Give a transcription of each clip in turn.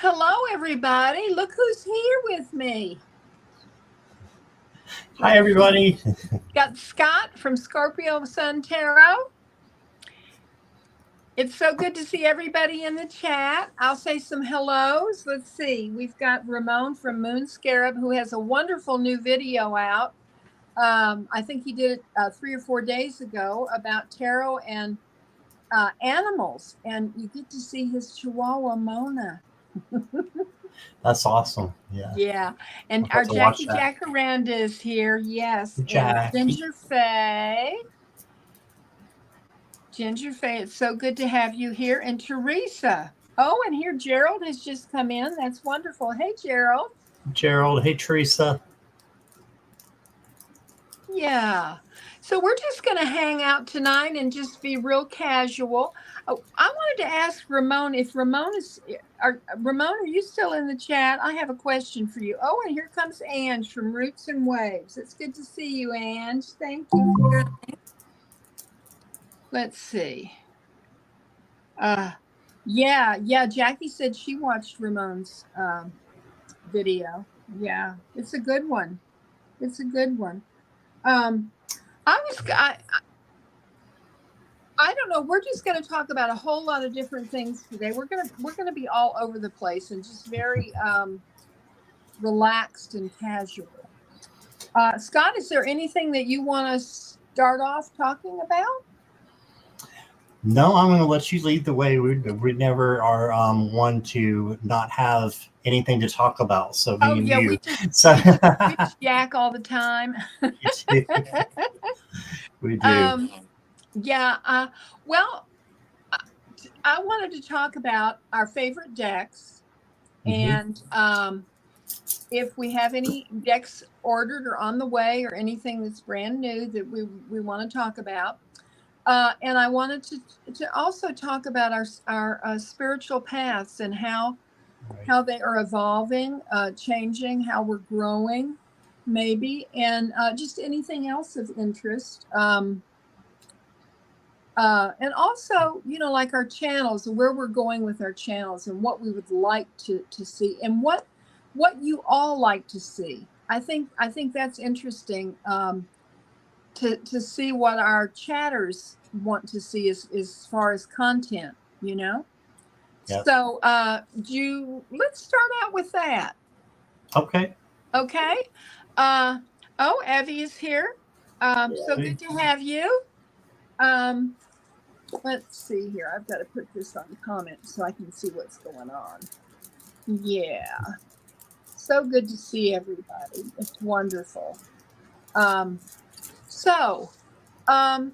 hello, everybody. Look who's here with me. Hi, everybody. Got Scott from Scorpio Sun Tarot. It's so good to see everybody in the chat. I'll say some hellos. Let's see. We've got Ramon from Moon Scarab, who has a wonderful new video out. I think he did it 3 or 4 days ago about tarot and animals. And you get to see his Chihuahua, Mona. That's awesome. Yeah. Yeah. And our Jackie Jacaranda is here. Yes. Jackie. And Ginger Faye. Ginger Faye, it's so good to have you here. And Teresa. Oh, and here Gerald has just come in. That's wonderful. Hey, Gerald. Gerald. Hey, Teresa. Yeah. So we're just going to hang out tonight and just be real casual. Oh, I wanted to ask Ramon if Ramon is, Ramon, are you still in the chat? I have a question for you. Oh, and here comes Ange from Roots and Waves. It's good to see you, Ange. Thank you. Let's see. Yeah. Jackie said she watched Ramon's video. Yeah, it's a good one. It's a good one. I don't know. We're just going to talk about a whole lot of different things today. We're gonna be all over the place and just very relaxed and casual. Scott, is there anything that you want to start off talking about? No, I'm going to let you lead the way. We never are one to not have anything to talk about. So we jack all the time. We do. Well, I wanted to talk about our favorite decks, and if we have any decks ordered or on the way or anything that's brand new that we want to talk about. And I wanted to also talk about our spiritual paths and how they are evolving, changing, how we're growing, maybe, and just anything else of interest. And also, like our channels, where we're going with our channels and what we would like to see and what you all like to see. I think that's interesting. To see what our chatters want to see as far as content, Yep. So let's start out with that. Okay. Oh, Evie is here. So good to have you. Let's see here. I've got to put this on comments so I can see what's going on. Yeah. So good to see everybody. It's wonderful. So, I'm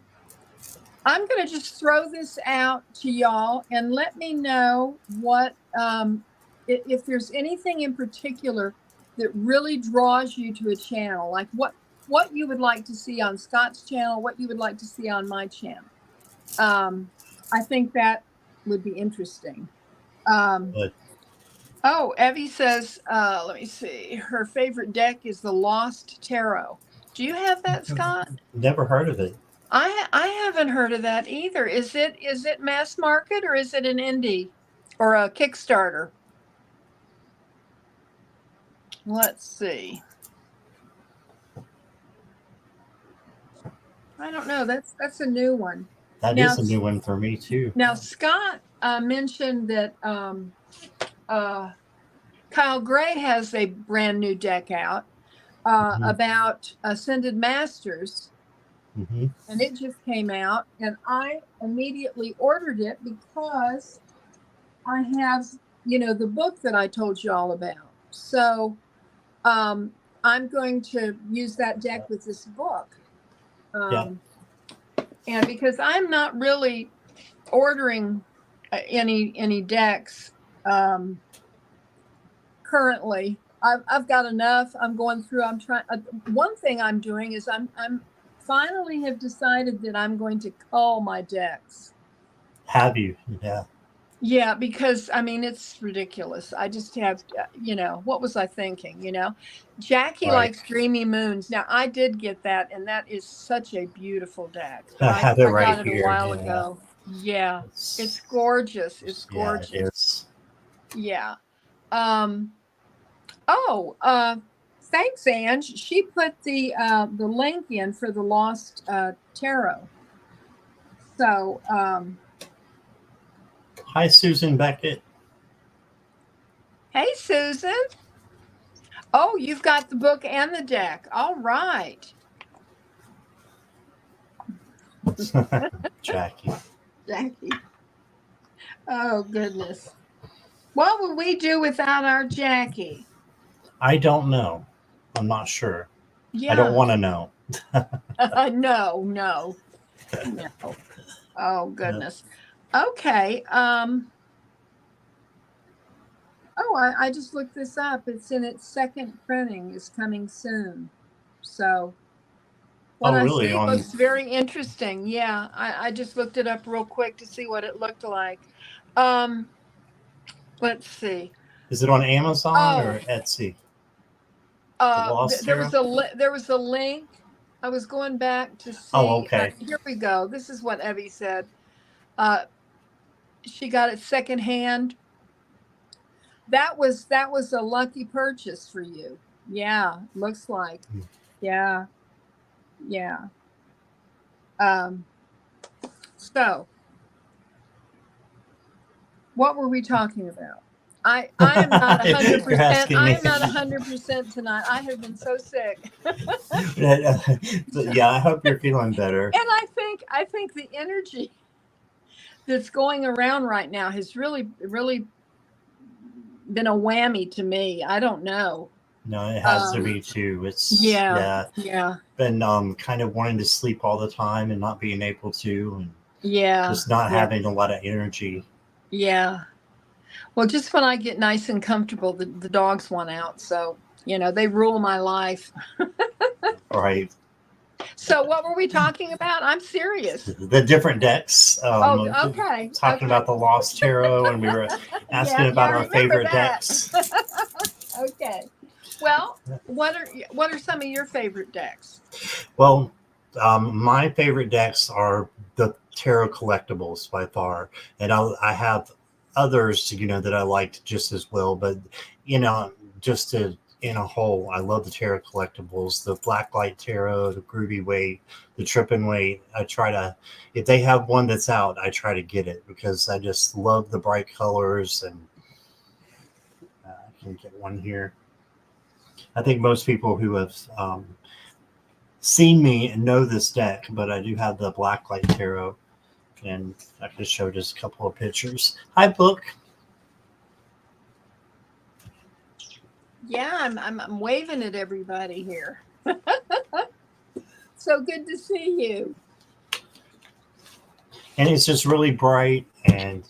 going to just throw this out to y'all and let me know what, if there's anything in particular that really draws you to a channel, like what you would like to see on Scott's channel, what you would like to see on my channel. I think that would be interesting. Oh, Evie says, let me see. Her favorite deck is the Lost Tarot. Do you have that, Scott? Never heard of it. I haven't heard of that either. Is it mass market or is it an indie or a Kickstarter? Let's see. I don't know. That's a new one. That is a new one for me too. Now Scott mentioned that Kyle Gray has a brand new deck out about Ascended Masters. And it just came out, and I immediately ordered it because I have, the book that I told you all about. So I'm going to use that deck with this book. And because I'm not really ordering any decks currently, I've got enough. I'm going through. I'm trying. One thing I'm doing is I'm finally have decided that I'm going to cull my decks. Have you? Yeah. Yeah, because it's ridiculous. I just have, what was I thinking? Jackie likes Dreamy Moons. Now I did get that, and that is such a beautiful deck. I have it right got here. A while ago. Yeah, it's gorgeous. It's gorgeous. Yeah, it is. Yeah. Oh, thanks, Ange. She put the link in for the Lost Tarot. So, Hi, Susan Beckett. hey, Susan. Oh, you've got the book and the deck. All right. Jackie. Jackie. Oh, goodness. What would we do without our Jackie? I don't know. I'm not sure. Yeah. I don't want to know. No, no, no. Oh, goodness. Okay. Oh, I just looked this up. It's in its second printing, is coming soon. So what I really? see looks very interesting. Yeah, I just looked it up real quick to see what it looked like. Let's see. Is it on Amazon or Etsy? There was a link. I was going back to see. Oh, okay. Here we go. This is what Evie said. She got it secondhand. That was a lucky purchase for you. Yeah, looks like. Yeah. Yeah. So what were we talking about? I am not 100%. I am not 100% tonight. I have been so sick. Yeah, I hope you're feeling better. And I think the energy that's going around right now has really been a whammy to me. I don't know. No, it has to be too. It's yeah. Been kind of wanting to sleep all the time and not being able to, and just not yeah. having a lot of energy. Yeah. Well, just when I get nice and comfortable, the dogs want out. So, they rule my life. All right. So what were we talking about? I'm serious. The different decks. Okay. Talking about the Lost Tarot, and we were asking about our favorite decks. Okay. Well, what are some of your favorite decks? Well, my favorite decks are the tarot collectibles by far, and I have others, that I liked just as well. But just in a whole, I love the tarot collectibles, the Blacklight Tarot, the Groovy Weight, the Trippin' Weight. I try to, if they have one that's out, I try to get it because I just love the bright colors, and I can get one here. I think most people who have seen me know this deck, but I do have the Blacklight Tarot, and I can show just a couple of pictures. Hi, Book. Yeah, I'm waving at everybody here. So good to see you. And it's just really bright and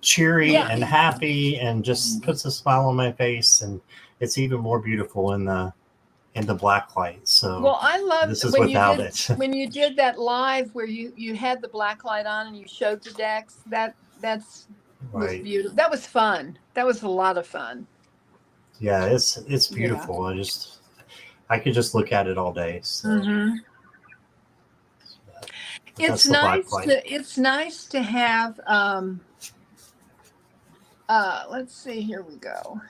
cheery and happy, and just puts a smile on my face, and it's even more beautiful in the black light. So well, I love this is without it. When you did that live where you had the black light on and you showed the decks, that's was beautiful. That was fun. That was a lot of fun. Yeah, it's beautiful. Yeah. I could just look at it all day. So. Mm-hmm. It's nice to have let's see, here we go.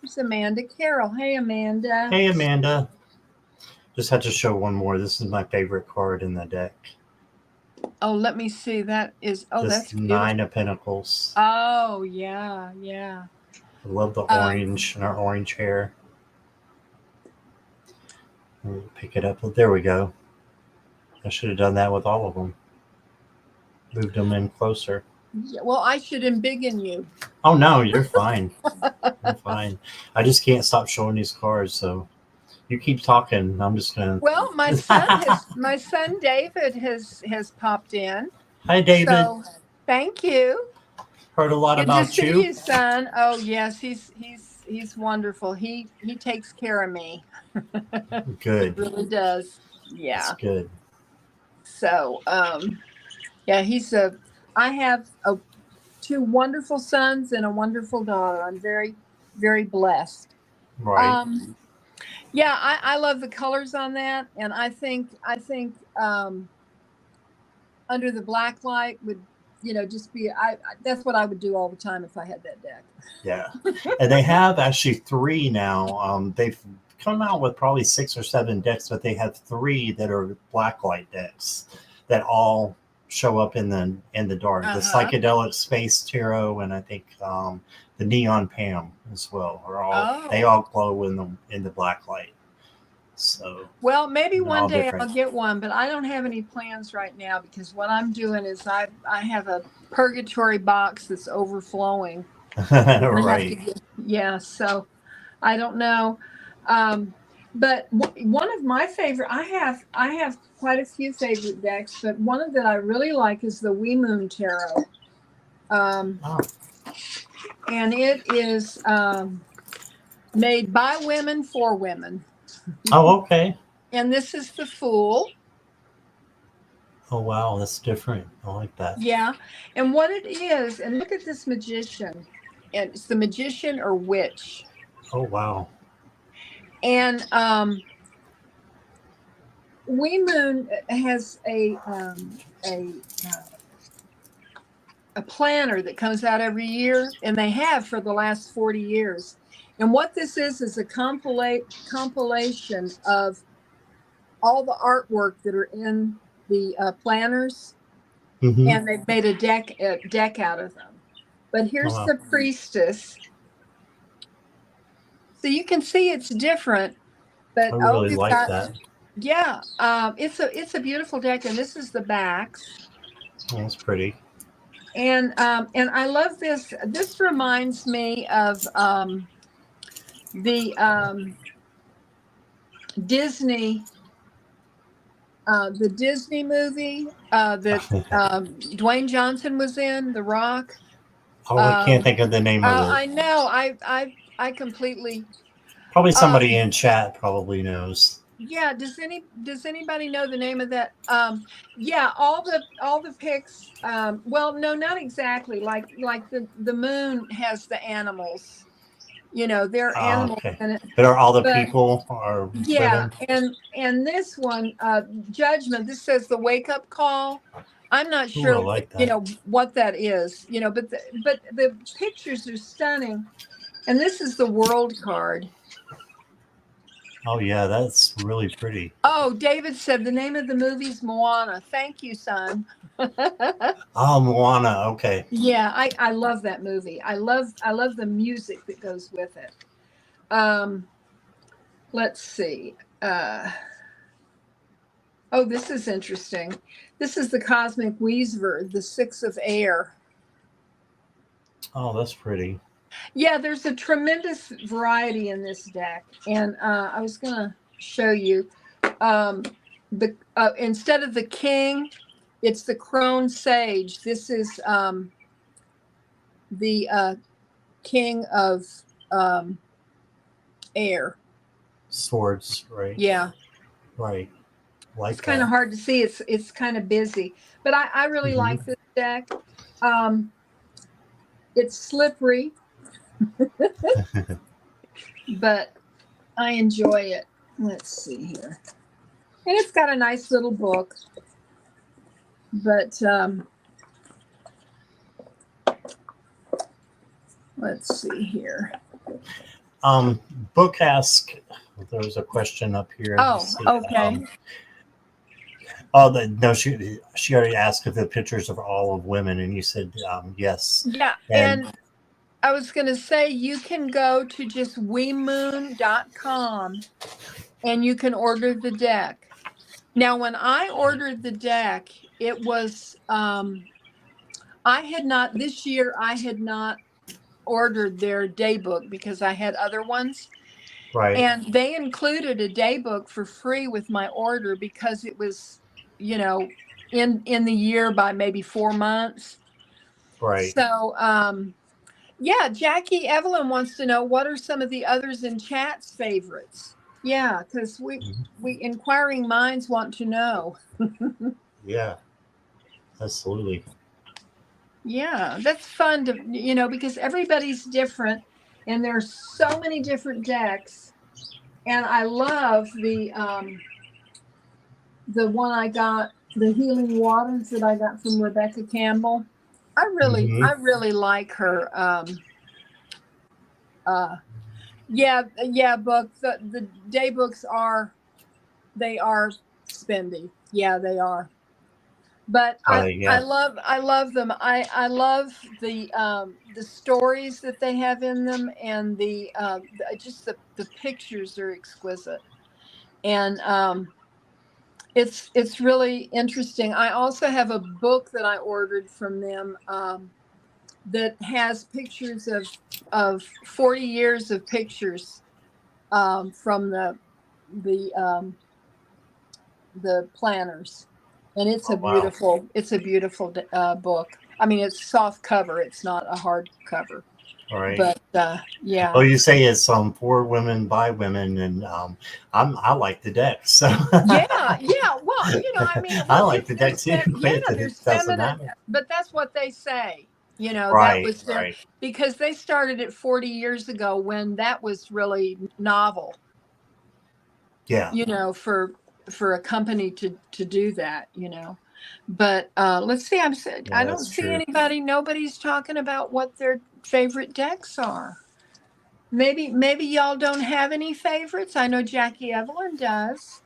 There's Amanda Carroll. Hey, Amanda. Hey, Amanda. Just had to show one more. This is my favorite card in the deck. Oh, let me see. That is that's beautiful. 9 of Pentacles. Oh, yeah. I love the orange and our orange hair. Pick it up. There we go. I should have done that with all of them. Moved them in closer. Yeah, well, I should embiggen you. Oh, no, you're fine. You're fine. I just can't stop showing these cards, so you keep talking. I'm just going to... Well, my son David has popped in. Hi, David. So, thank you. Heard a lot about you. Good to see you, son. Oh, yes, he's wonderful. He takes care of me. Good. He really does. Yeah. That's good. So, yeah, I have 2 wonderful sons and a wonderful daughter. I'm very, very blessed. Right. Yeah, I love the colors on that, and I think under the black light would just be, that's what I would do all the time if I had that deck. Yeah. And they have actually 3 now. They've come out with probably 6 or 7 decks, but they have 3 that are blacklight decks that all show up in the dark. The psychedelic space tarot, and I think the neon Pam as well they all glow in the black light. So well, maybe one day different. I'll get one, but I don't have any plans right now because what I'm doing is I have a purgatory box that's overflowing. Right. So I don't know. But one of my favorite, I have quite a few favorite decks, but one of that I really like is the Wee Moon Tarot. And it is made by women for women. Oh, okay. And this is the Fool. Oh, wow. That's different. I like that. Yeah. And what it is, and look at this magician. And it's the magician or witch. Oh, wow. And Wee Moon has a planner that comes out every year, and they have for the last 40 years. And what this is a compilation of all the artwork that are in the planners, and they've made a deck out of them. But here's the priestess. So you can see it's different, but I really like that. Yeah, it's a beautiful deck, and this is the backs. Oh, that's pretty. And I love this. This reminds me of the Disney movie that Dwayne Johnson was in, The Rock. Oh, I can't think of the name of it. I know. I completely. Probably somebody in chat probably knows. Yeah. Does anybody know the name of that? Yeah. All the pics. Well, no, not exactly. Like the moon has the animals. They're animals in it. But are all the people are Yeah, women? and this one, Judgment. This says the wake up call. I'm not sure, I like that. what that is. But the pictures are stunning, and this is the World card. Oh yeah, that's really pretty. Oh, David said the name of the movie is Moana. Thank you, son. Oh, Moana. Okay. Yeah, I love that movie. I love the music that goes with it. Let's see. Oh, this is interesting. This is the Cosmic Weaver, the 6 of air. Oh, that's pretty. Yeah, there's a tremendous variety in this deck, and I was gonna show you the instead of the king, it's the crone sage. This is the king of air. Swords, right? Yeah. Right. Like it's kind of hard to see. It's kind of busy, but I really like this deck. It's slippery. But I enjoy it. Let's see here. And it's got a nice little book. But let's see here. Book ask. There's a question up here. Oh, okay. No, she already asked if the pictures are all of women, and you said yes. Yeah, and I was going to say you can go to just weemoon.com and you can order the deck. Now, when I ordered the deck, it was this year I had not ordered their day book because I had other ones. Right. And they included a day book for free with my order because it was, in the year by maybe 4 months. Right. So, yeah, Jackie Evelyn wants to know what are some of the others in chat's favorites. Yeah, because we inquiring minds want to know. Yeah, absolutely. Yeah, that's fun to because everybody's different, and there's so many different decks. And I love the one I got, the Healing Waters that I got from Rebecca Campbell. Mhm. I really like her. Yeah, book. The day books are, they are spendy. Yeah, they are. But Yeah. I love them. I love the stories that they have in them, and just the pictures are exquisite. And it's really interesting. I also have a book that I ordered from them, that has pictures of 40 years of pictures, from the the planners, and Oh, wow. it's a beautiful book. I mean, it's soft cover, it's not a hard cover, All right. but Oh, yeah. you say it's for women by women, and I like the deck, so Yeah, well, I mean, I well, like the deck too. yeah, But it there's doesn't feminine, matter. but that's what they say. That Right, was their, right. because they started it 40 years ago, when that was really novel, Yeah, for a company to do that. But let's see. yeah, I don't that's see true. anybody. Nobody's talking about what their favorite decks are. Maybe y'all don't have any favorites. I know Jackie Evelyn does.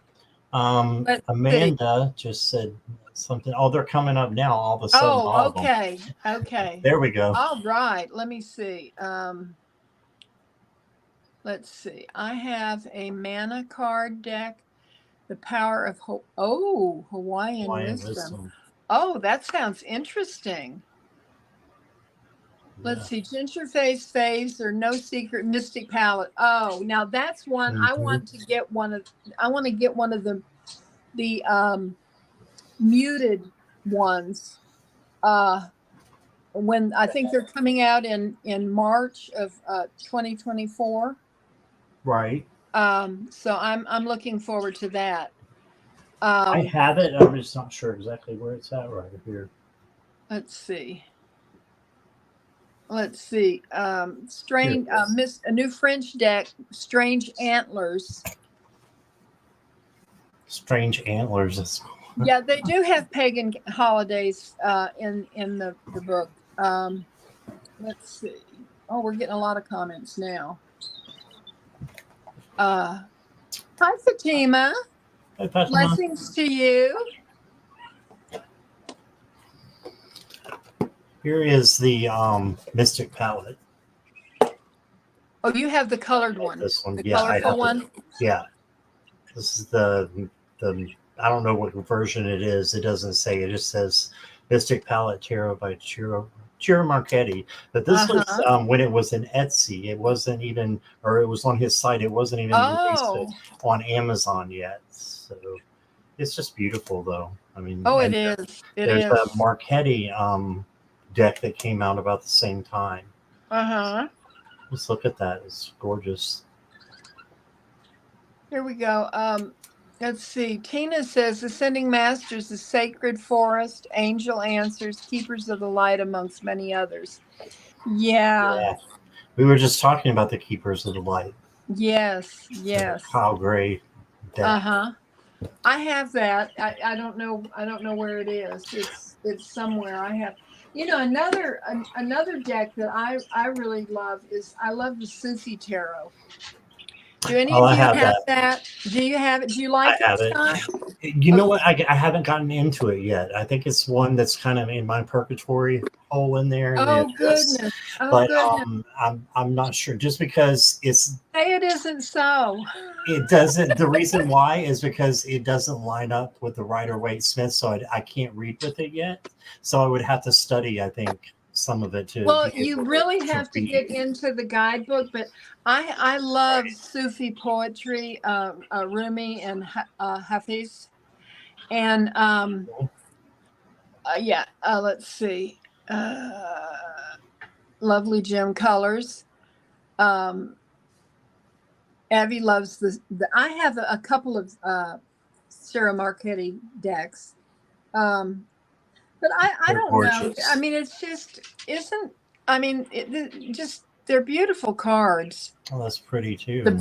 Let's see. Amanda just said something. Oh, they're coming up now. All of a sudden, all Oh, of them. okay, okay. There we go. All right. Let me see. Let's see. I have a mana card deck. The power of Hawaiian Hawaiian wisdom. wisdom. Oh, that sounds interesting. Yeah. Let's see, Ginger Face Faves or No Secret Mystic Palette. Oh, now that's one I Hmm. want to get one of. I want to get one of the muted ones. Uh, when I think they're coming out in March of 2024. Right. So I'm looking forward to that. I Um, have it. I'm just not sure exactly where it's at right here. let's see. Let's see. Here it is. Miss a new French deck, Strange Antlers. Strange antlers. That's cool. Yeah, they do have pagan holidays in the book. Let's see. Oh, we're getting a lot of comments now. Hi, Fatima. Hey, Fatima. Blessings to you. Here is the Mystic palette. Oh, you have the colored Oh, one, this one. the Yeah, I colorful have it. one. Yeah. This is the I don't know what version it is. It doesn't say. It just says Mystic Palette Tarot by Ciro Marchetti. But this was Uh-huh. when it was in Etsy. It wasn't even, or it was on his site. It wasn't even released Oh. on Amazon yet. So it's just beautiful, though. I mean, Oh, it and is. It there's a is. Marchetti deck that came out about the same time. Uh-huh. Let's look at that. It's gorgeous. Here we go. Let's see. Tina says Ascending Masters, the Sacred Forest, Angel Answers, Keepers of the Light, amongst many others. Yeah. Yeah. We were just talking about the Keepers of the Light. Yes. The Yes. Kyle Gray deck. Uh-huh. I have that. I don't know. I don't know where it is. It's somewhere. I have. Another deck that I really love is, I love the Sufi Tarot. Do any Oh, of I you have have that. that? Do you have it? Do you I like it, have it. Scott? You know Okay. what? I haven't gotten into it yet. I think it's one that's kind of in my purgatory hole in there in the Oh abyss. goodness. Oh But goodness. I'm not sure. Just because Say it isn't so. it doesn't. The reason why is because it doesn't line up with the Rider Waite Smith, so I can't read with it yet. So I would have to study. I think some of it to Well, be you able really to have to get read. into the guidebook, but I love Right. Sufi poetry, Rumi and Hafiz, and yeah. Let's see, lovely gem colors. Um, Abby loves the. I have a couple of Sarah Marchetti decks, but I They're don't know. I gorgeous. mean, it's just isn't. I mean, just they're beautiful cards. Oh, that's pretty The too.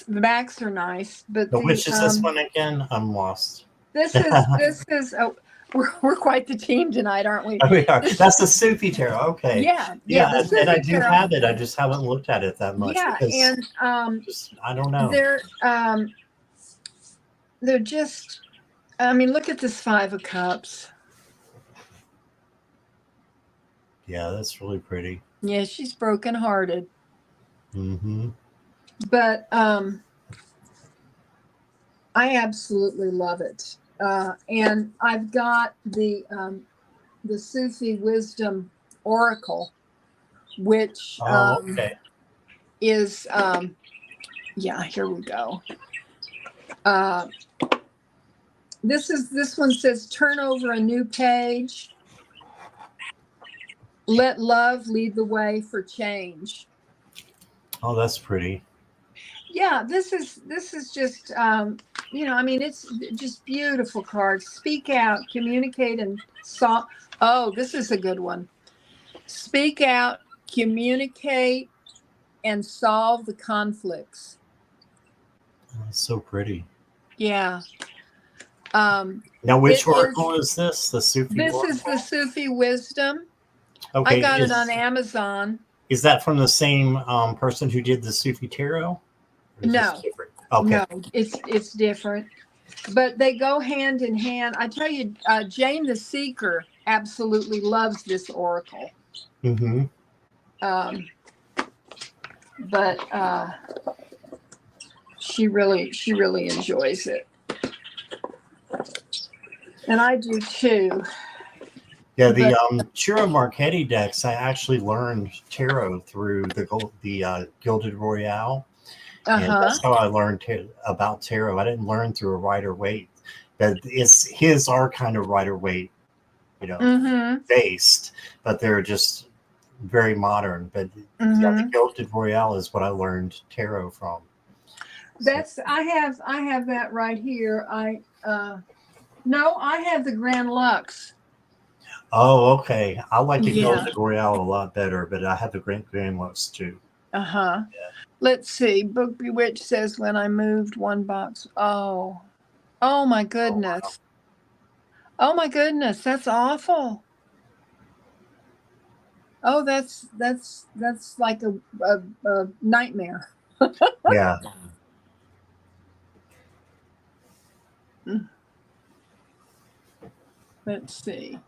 backs are nice, but Which is this one again? I'm lost. this is we're quite the team tonight, aren't we? Oh, we are. That's the Sufi tarot. Okay. Yeah, Yeah, the and I Sufi do tarot. have it. I just haven't looked at it that much Yeah, because and just I don't know. they're just. I mean, look at this Five of Cups. Yeah, that's really pretty. Yeah, she's brokenhearted. Mm-hmm. But I absolutely love it. And I've got the Sufi Wisdom Oracle, which Oh, okay. is yeah. Here we go. This one says, turn over a new page. Let love lead the way for change. Oh, that's pretty. Yeah, this is just I mean, it's just beautiful cards. Speak out, communicate, and solve. Oh, this is a good one. Speak out, communicate, and solve the conflicts. Oh, that's so pretty. Yeah. Now, which oracle is this? The Sufi This oracle? is the Sufi Wisdom. Okay, I got it on Amazon. Is that from the same person who did the Sufi tarot? No, okay. No, it's different, but they go hand in hand. I tell you, Jane the Seeker absolutely loves this oracle. Mm-hmm. But she really enjoys it, and I do too. Yeah, the Ciro Marchetti decks. I actually learned tarot through the Gilded Royale, and that's how I learned about tarot. I didn't learn through a Rider-Waite, but his are kind of Rider-Waite, based, but they're just very modern. But yeah, the Gilded Royale is what I learned tarot from. That's I have that right here. I have the Grand Lux. Oh, okay. I like the Gilded Royale a lot better, but I have the Grand Lux too. Yeah. Let's see. Book Bewitched says, when I moved one box. Oh my goodness. Oh my goodness. That's awful. Oh, that's like a nightmare. Yeah. Let's see.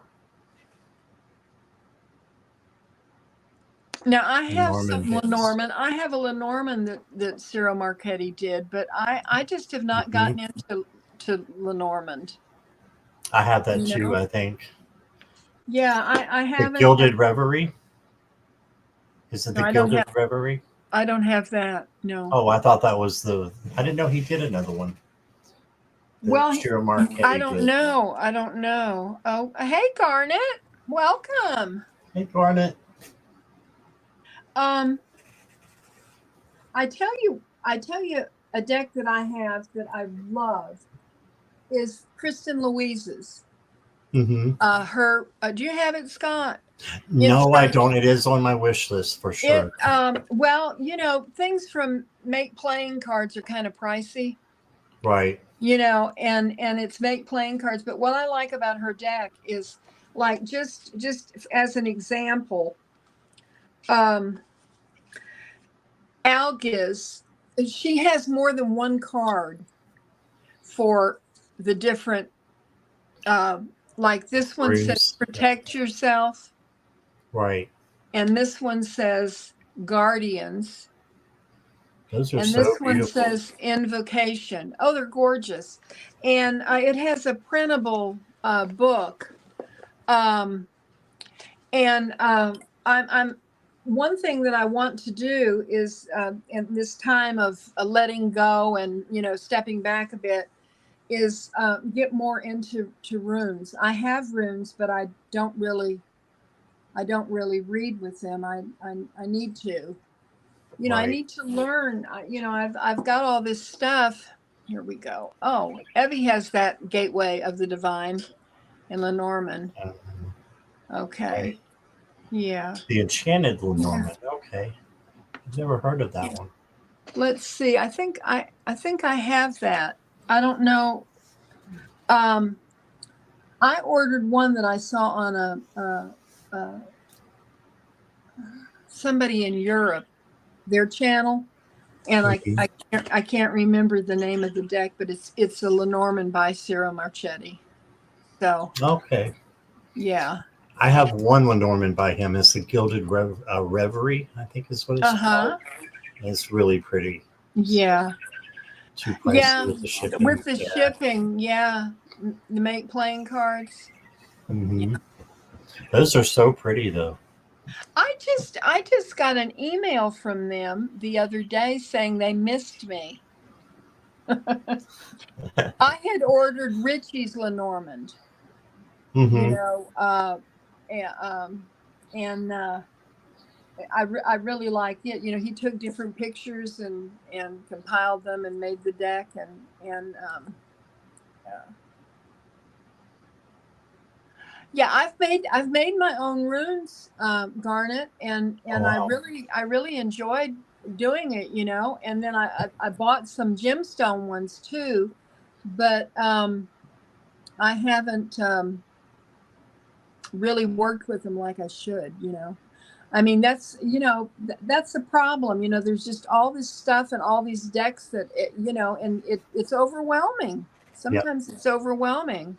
Now I have some Lenormand. I have a Lenormand that Ciro Marchetti did, but I just have not gotten into Lenormand. I have that too, I think. Yeah, I haven't. The Gilded Reverie? Is it the Gilded Reverie? I don't have that, no. Oh, I thought that was I didn't know he did another one. Well, I don't know. Oh, hey, Garnet. Welcome. Hey, Garnet. I tell you, a deck that I have that I love is Kristen Louise's. Mm-hmm. Do you have it, Scott? No, I don't. It is on my wish list for sure. Well, things from Make Playing cards are kind of pricey. Right. And it's Make Playing cards. But what I like about her deck is, like, just as an example, Algiz, she has more than one card for the different, like this one says protect yourself. Right. And this one says guardians. Those are and so this beautiful. One says invocation. Oh, they're gorgeous. And it has a printable book. I'm one thing that I want to do is in this time of letting go and stepping back a bit is get more into runes. I have runes, but I don't really read with them. I need to. Right. I need to learn. I've got all this stuff. Here we go. Oh, Evie has that Gateway of the Divine in Lenormand. Okay. Right. Yeah. The Enchanted Lenormand. Yeah. Okay. I've never heard of that one. Let's see. I think I have that. I don't know. I ordered one that I saw on a somebody in Europe, their channel, and Mhm. I can't remember the name of the deck, but it's a Lenormand by Ciro Marchetti. So Okay. yeah. I have one Lenormand by him. It's the Gilded Reverie, I think is what it's called. Uh-huh. It's really pretty. Yeah. Too pricey Yeah. with the shipping. With the Yeah. shipping, yeah. The make playing cards. Hmm. Those are so pretty, though. I just got an email from them the other day saying they missed me. I had ordered Richie's Lenormand, you Hmm. know, and, and I really liked it. You know, he took different pictures and compiled them and made the deck and yeah, I've made my own runes, Garnet, Oh, and wow. I really enjoyed doing it, you know. And then I bought some gemstone ones too, but I haven't really worked with them like I should, you know. I mean, that's, you know, that's the problem. You know, there's just all this stuff and all these decks that you know, and it's overwhelming. Yep. Sometimes it's overwhelming.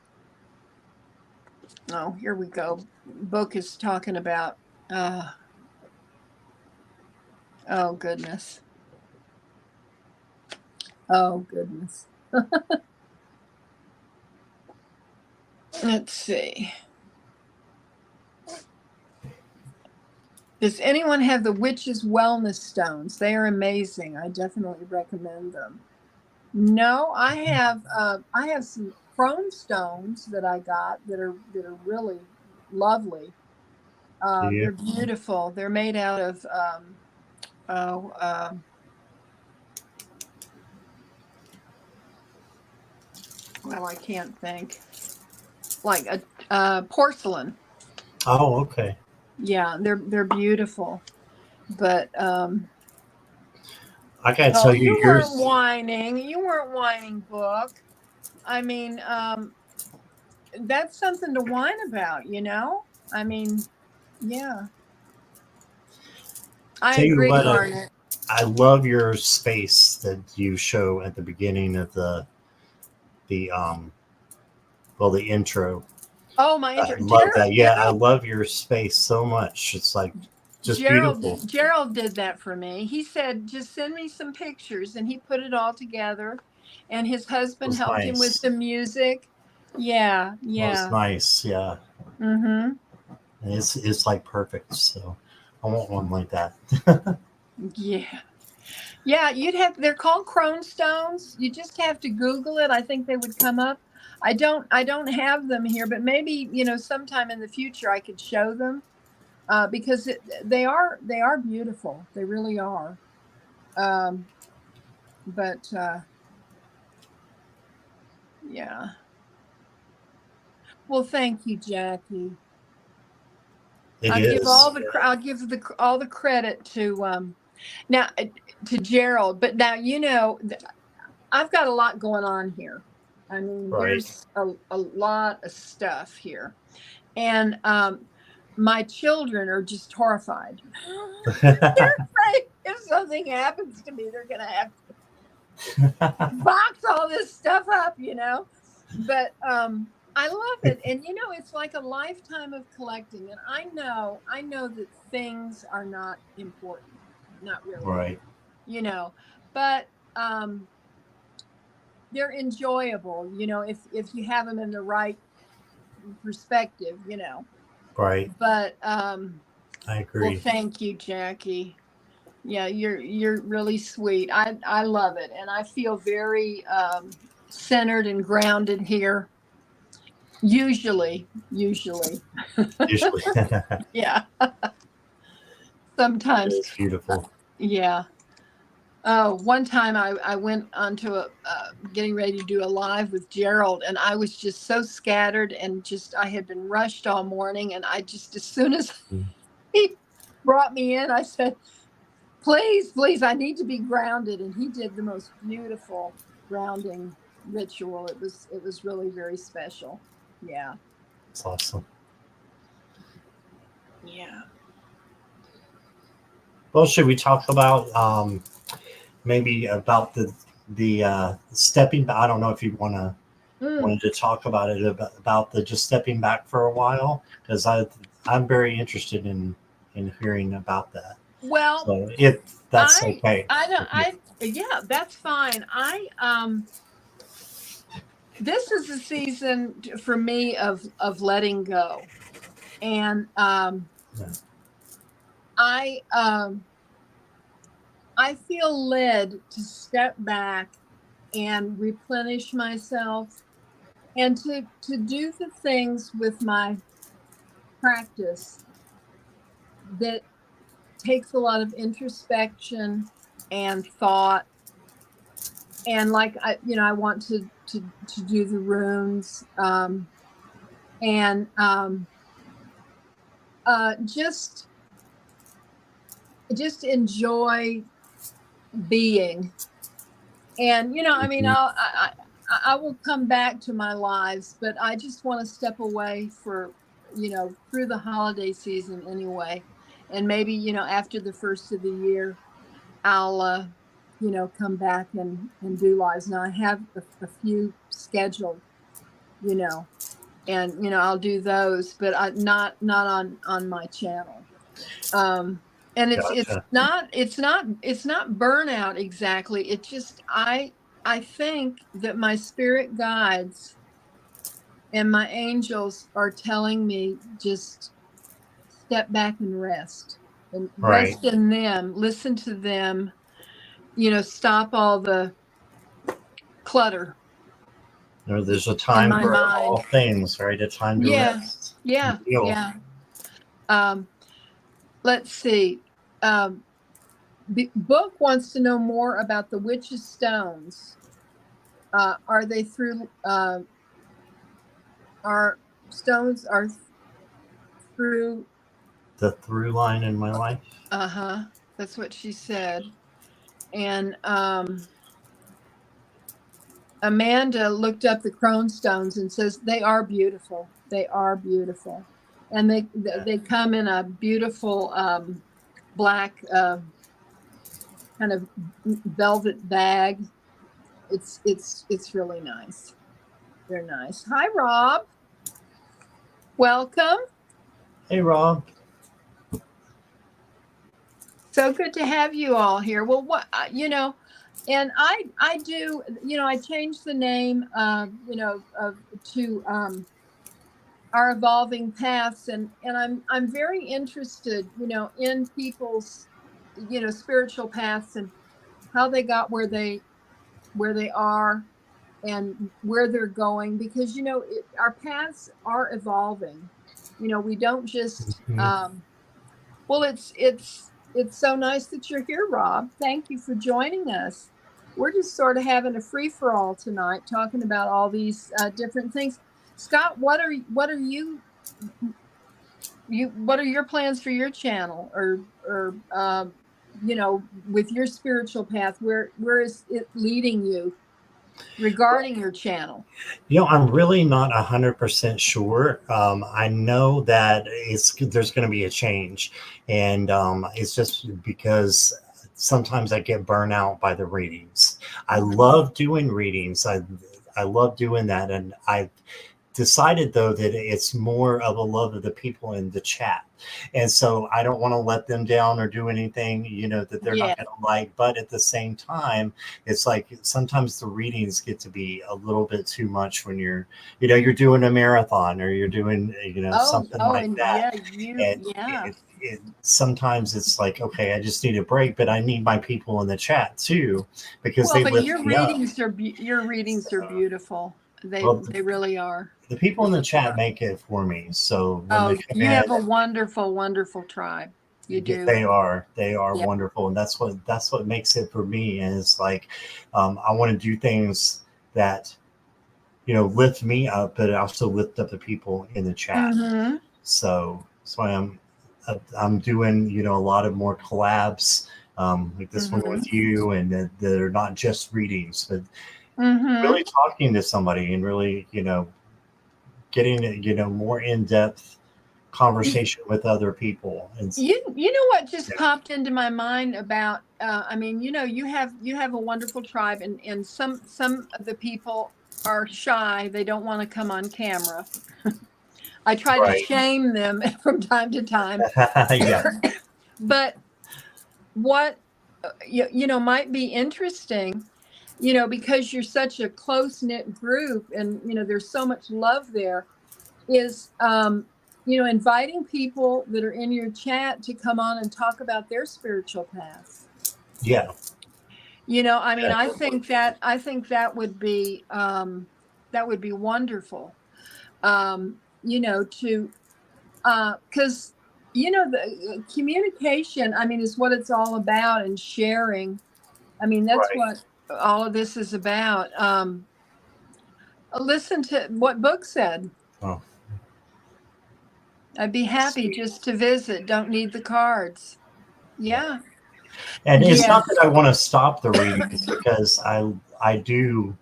Oh, here we go. Book is talking about. Uh, oh goodness. Oh goodness. Let's see. Does anyone have the Witch's Wellness Stones? They are amazing. I definitely recommend them. No, I have some chrome stones that I got that are really lovely. Do They're you? beautiful. They're made out of oh well, I can't think, like a porcelain. Oh, okay. Yeah, they're beautiful. But I gotta oh, tell you, you weren't yours. whining. You weren't whining, Book. I mean, that's something to whine about, you know? I mean, yeah. I Tell you agree, what, Garnet. I love your space that you show at the beginning of the well, the intro. Oh, my I intro. love that. Yeah, I love your space so much. It's like just beautiful. Gerald did that for me. He said, just send me some pictures, and he put it all together. And his It husband was helped him with nice. the music. Yeah, It was yeah. nice. Yeah, Mm-hmm. and it's like perfect. So I want one like that. Yeah. Yeah, they're called crone stones. You just have to Google it. I think they would come up. I don't have them here, but maybe, you know, sometime in the future I could show them because they are beautiful. They really are. Um, but yeah. Well, thank you, Jackie. It is. I'll give all the credit to now to Gerald. But now, you know, I've got a lot going on here. I mean, Right. there's a lot of stuff here. And my children are just horrified. They're afraid if something happens to me, they're going to have to box all this stuff up, you know. But I love it. And, you know, it's like a lifetime of collecting. And I know that things are not important, not really, Right. you know, but they're enjoyable, you know, if you have them in the right perspective, you know. Right. But I well, agree. thank you, Jackie. Yeah, you're really sweet. I love it, and I feel very centered and grounded here. Usually, Usually, it yeah. Sometimes, is beautiful. yeah. Oh, one time I went onto a getting ready to do a live with Gerald, and I was just so scattered and just I had been rushed all morning, and I just as soon as he brought me in, I said, "Please, please, I need to be grounded." And he did the most beautiful grounding ritual. It was really very special. Yeah. It's awesome. Yeah. Well, should we talk about maybe about the stepping back? I don't know if you wanted to talk about it about the just stepping back for a while, because I'm very interested in hearing about that. Well, So if that's I okay. I don't with you. yeah, that's fine. This is a season for me of letting go. And Yeah. I feel led to step back and replenish myself and to do the things with my practice that takes a lot of introspection and thought. And like I want to do the runes, and just enjoy being. And I mean, Mhm. I will come back to my lives, but I just want to step away for through the holiday season anyway, and maybe after the first of the year, I'll come back and do lives. Now I have a few scheduled, you know, and I'll do those, but not on my channel. And Gotcha. it's not burnout exactly. It's just I think that my spirit guides and my angels are telling me just step back and Right. rest in them, listen to them, stop all the clutter There's a in time my for all mind. things, right? A time to Yeah, rest and yeah, heal. yeah. Um, let's see. Um, Book wants to know more about the witch's stones. Are they through? Are stones are through? The through line in my life. Uh-huh. That's what she said. And Amanda looked up the crone stones and says they are beautiful. They are beautiful, and they come in a beautiful black kind of velvet bag. It's really nice. They're nice. Hi, Rob. Welcome. Hey, Rob. So good to have you all here. Well, and I do, I changed the name, to our evolving paths, and I'm very interested, in people's, spiritual paths and how they got where they are and where they're going, because our paths are evolving. We don't just Mhm. well, it's so nice that you're here, Rob. Thank you for joining us. We're just sort of having a free for all tonight, talking about all these different things. Scott, what are your plans for your channel, or with your spiritual path? Where is it leading you regarding your channel? I'm really not 100% sure. I know that there's going to be a change, and it's just because sometimes I get burnt out by the readings. I love doing readings. I love doing that, and I decided though that it's more of a love of the people in the chat, and so I don't want to let them down or do anything that they're Yeah. not going to like. But at the same time, it's like sometimes the readings get to be a little bit too much when you're doing a marathon, or you're doing something like And that. yeah, And sometimes it's like, okay, I just need a break, but I need my people in the chat too, because well, they but lift me up. your readings are So, beautiful. They well, they really are. the people in the chat make it for me. So when they Oh, come you in, have a wonderful, wonderful tribe. You do. they are Yeah. wonderful, and that's what makes it for me. And it's like, I want to do things that lift me up, but also lift up the people in the chat. Mm-hmm. So I'm doing a lot of more collabs, like this one Mm-hmm. with you, and that are not just readings, but Mm-hmm. really talking to somebody and really getting, more in-depth conversation with other people. And You know what just Yeah. popped into my mind about I mean, you have a wonderful tribe, and some of the people are shy. They don't want to come on camera. I try to Right. shame them from time to time. Yeah. But what might be interesting, because you're such a close-knit group, and there's so much love there, is inviting people that are in your chat to come on and talk about their spiritual paths. Yeah. I mean, I think that would be wonderful. To because the communication, I mean, is what it's all about, and sharing. I mean, that's Right. what all of this is about. Listen to what Book said. Oh. I'd be happy just to visit. Don't need the cards. Yeah. And it's not Yes. that I want to stop the readings, because I do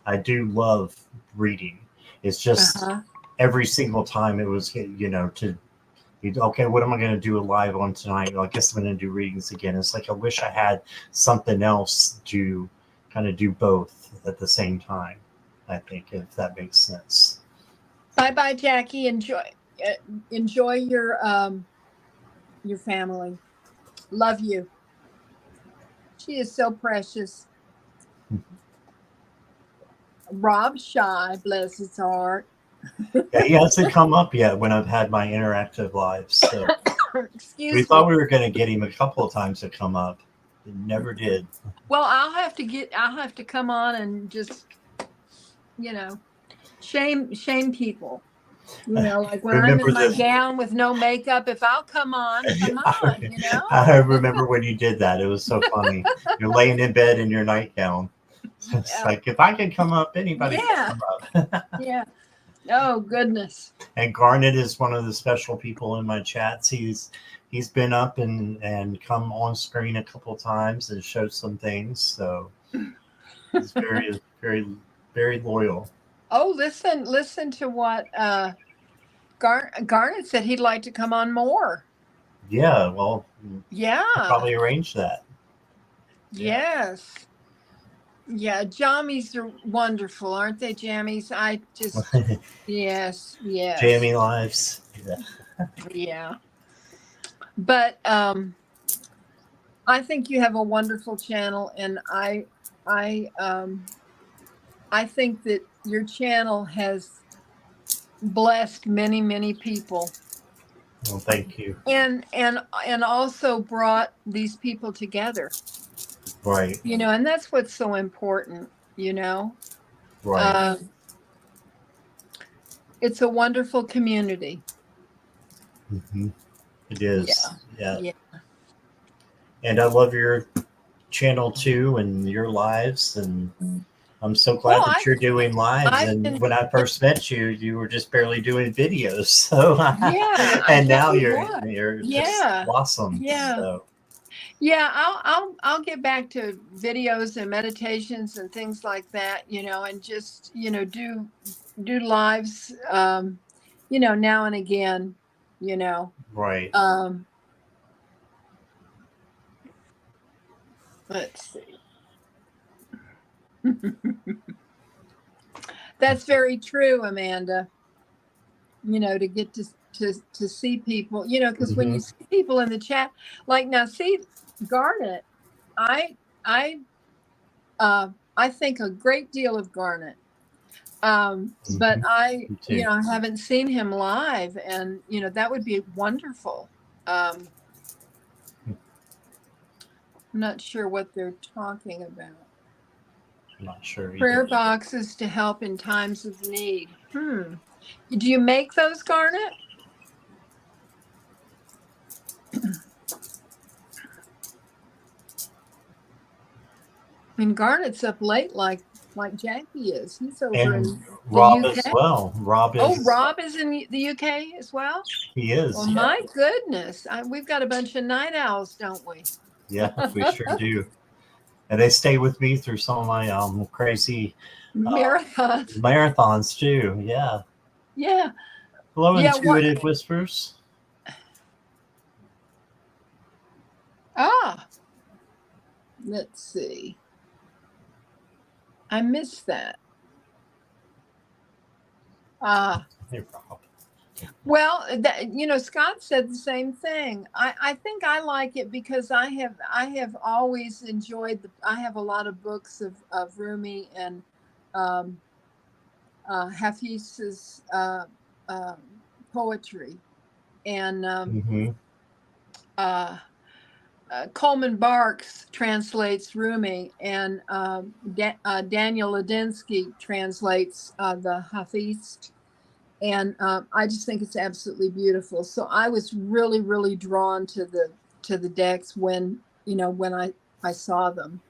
love reading. It's just Uh-huh. every single time it was, okay, what am I going to do live on tonight? Well, I guess I'm going to do readings again. It's like I wish I had something else to kind of do both at the same time, I think, if that makes sense. Bye, Jackie. Enjoy your family. Love you. She is so precious. Rob's shy, bless his heart. Yeah, he hasn't come up yet when I've had my interactive lives. So Excuse we me. thought we were going to get him a couple of times to come up. It never did. Well, I'll have to come on and just, shame people. Like when I'm in my gown with no makeup, if I'll come on. I remember when you did that. It was so funny. You're laying in bed in your nightgown. It's like, if I can come up, anybody can come up. Yeah. Oh, goodness. And Garnet is one of the special people in my chats. He's been up and come on screen a couple times and showed some things. So he's very, very, very loyal. Oh, listen to what Garnet said. He'd like to come on more. Yeah, well, yeah, probably arrange that. Yes. Yeah, jammies are wonderful, aren't they, jammies? I just yes. Jammy lives. Yeah. But I think you have a wonderful channel, and I think that your channel has blessed many, many people. Well, thank you. And also brought these people together. Right. And that's what's so important, Right. It's a wonderful community. Mm-hmm. It is. Yeah. And I love your channel too, and your lives, and I'm so glad that you're doing lives. When I first met you, you were just barely doing videos. So and now you're just awesome. Yeah. So. Yeah, I'll get back to videos and meditations and things like that, and just do lives, now and again, Right. Let's see. That's very true, Amanda. To get to see people, because when you see people in the chat, like now, see Garnet, I think a great deal of Garnet. But I haven't seen him live, and that would be wonderful. I'm not sure what they're talking about. I'm not sure either. Prayer boxes to help in times of need. Do you make those, Garnet? I mean, Garnet's up late like Jackie is. He's over in Rob the UK. as well. Rob is in the UK as well? He is. Well, my goodness. We've got a bunch of night owls, don't we? Yeah, we sure do. And they stay with me through some of my crazy marathons too. Yeah. Yeah. Hello, Yeah. Intuitive Whispers. Ah, let's see. I missed that. Ah. Hey, Rob. Well, Scott said the same thing. I think I like it because I have always enjoyed I have a lot of books of Rumi and um, Hafiz's um poetry, and Mm-hmm. uh, Coleman Barks translates Rumi, and Daniel Ladinsky translates the Hafiz. And I just think it's absolutely beautiful. So I was really, really drawn to the decks when I saw them.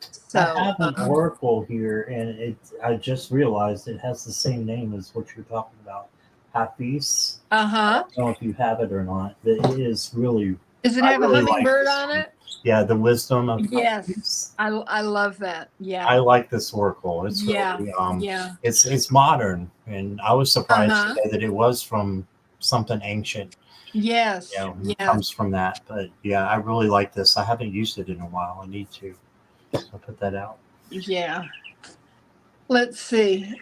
I So have an oracle here, and I just realized it has the same name as what you're talking about, Hafiz. I don't know if you have it or not, but it is really. Does it I have a really like hummingbird this on one. it? Yeah, the wisdom of Yes, Hafiz. I love that. Yeah, I like this oracle. It's yeah, really yeah. it's modern, and I was surprised Uh-huh. today that it was from something ancient. Yes, It yes. comes from that. But yeah, I really like this. I haven't used it in a while. I need to. So I'll put that out. Yeah. Let's see.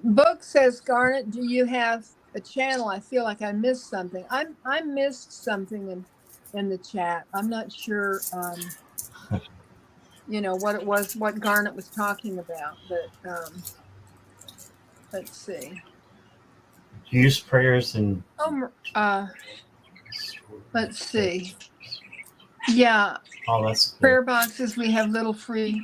Book says, Garnet, do you have a channel? I feel like I missed something. I missed something in the chat. I'm not sure what it was, what Garnet was talking about, but let's see. Use prayers and let's see. Yeah. Oh, that's good. Prayer boxes, we have little free